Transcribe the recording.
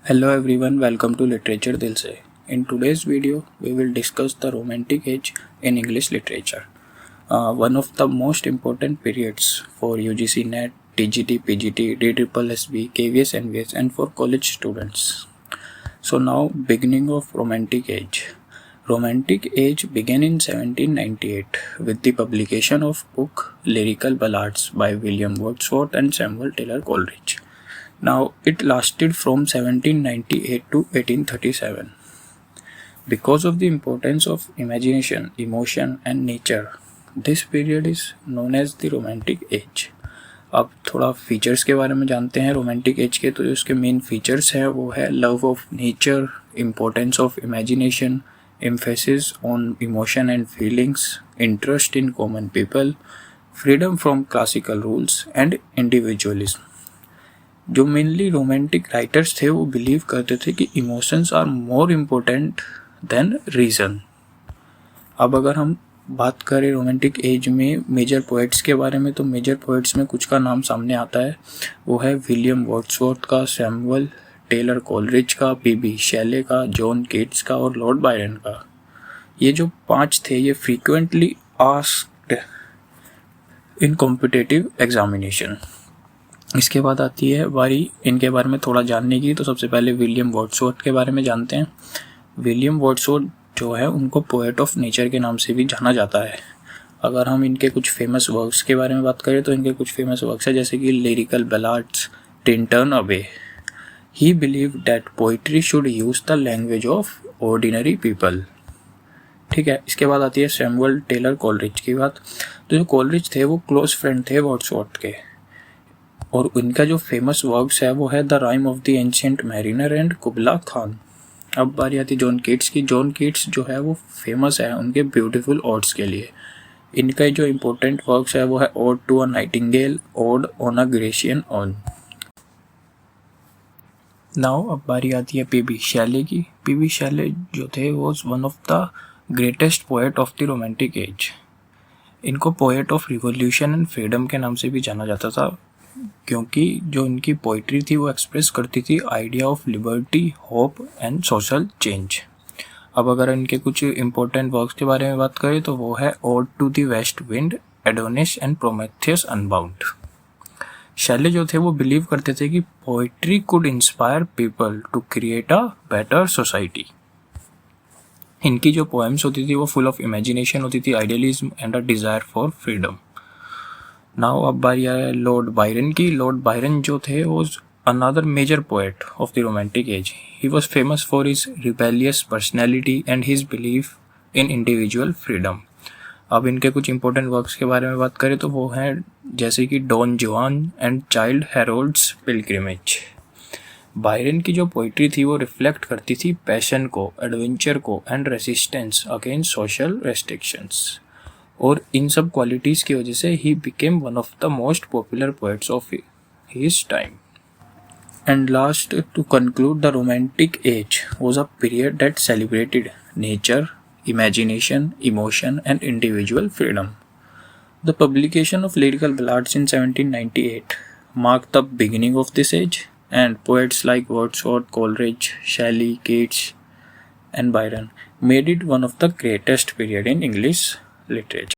Hello everyone, welcome to Literature Dil Se. In today's video, we will discuss the Romantic Age in English literature. One of the most important periods for UGC NET, TGT, PGT, DSSB, KVS, NVS and for college students. So now, beginning of Romantic Age. Romantic Age began in 1798 with the publication of book Lyrical Ballads by William Wordsworth and Samuel Taylor Coleridge. Now, it lasted from 1798 to 1837. Because of the importance of imagination, emotion and nature, this period is known as the Romantic Age. अब थोड़ा features के बारे में जानते हैं romantic as के। तो जो उसके मेन फीचर्स हैं वो है love of nature, importance of imagination, emphasis on emotion and feelings, interest in common people, freedom from classical rules and individualism. जो मेनली रोमांटिक राइटर्स थे वो बिलीव करते थे कि emotions are more important than reason. अब अगर हम बात करें रोमांटिक एज में मेजर पोएट्स के बारे में, तो मेजर पोएट्स में कुछ का नाम सामने आता है। वो है विलियम वर्ड्सवर्थ का, सैमुअल टेलर कोलरिज का, पीबी शेले का, जॉन कीट्स का और लॉर्ड बायरन का। ये जो 5 थे ये frequently asked in competitive examination. इसके बाद आती है बारी इनके बारे में थोड़ा जानने की। तो सबसे पहले विलियम वर्ड्सवर्थ के बारे में जानते हैं। विलियम वर्ड्सवर्थ जो है उनको पोएट ऑफ नेचर के नाम से भी जाना जाता है। अगर हम इनके कुछ फेमस वर्क्स के बारे में बात करें तो इनके कुछ फेमस वर्क्स है जैसे कि Lyrical Ballads, turn away. He believe that poetry should use the language of ordinary people. ठीक है, इसके बाद आती है सैमुअल टेलर कोलरिज की बात। तो जो कोलरिज थे वो क्लोज फ्रेंड थे वर्ड्सवर्थ के, और उनका जो फेमस वर्क्स है वो है the Rime of the Ancient Mariner and Kubla Khan. अब बारी आती है जॉन कीट्स की। जॉन कीट्स जो है वो फेमस है उनके ब्यूटीफुल ऑड्स के लिए। इनका जो इम्पोर्टेंट वर्क्स है वो है odd to a nightingale, ode on a Grecian urn. Now अब बारी आती है पीबी शेले की। पीबी शेले जो थे वो one of the greatest poet of the romantic age. इनको poet of revolution and freedom के नाम से भी जाना जाता था, क्योंकि जो इनकी पोइट्री थी वो एक्सप्रेस करती थी idea of liberty, hope and social change. अब अगर इनके कुछ इम्पोर्टेंट वर्क्स के बारे में बात करें तो वो है odd to the West Wind, Adonais and Prometheus Unbound. Shelley जो थे वो बिलीव करते थे कि poetry could inspire people to create a better society. इनकी जो पोएम्स होती थी वो फुल ऑफ इमेजिनेशन होती थी, idealism and a desire for freedom. Now अब बारी है लॉर्ड बायरन की। लॉर्ड बायरन जो थे was another major poet of the romantic age. He was famous for his rebellious personality and his belief in individual freedom. अब इनके कुछ important works के बारे में बात करें तो वो हैं जैसे कि डॉन जुआन and child Harold's pilgrimage. Byron की जो पोइट्री थी वो रिफ्लेक्ट करती थी पैशन को, एडवेंचर को and resistance against social restrictions, और इन सब क्वालिटीज़ की वजह से ही became one of the most popular poets of his time. And last, to conclude, the romantic age was a period that celebrated nature, imagination, emotion and individual freedom. The publication of lyrical ballads in 1798 marked the beginning of this age, and poets like Wordsworth, Coleridge, Shelley, Keats and Byron made it one of the greatest period in English literature.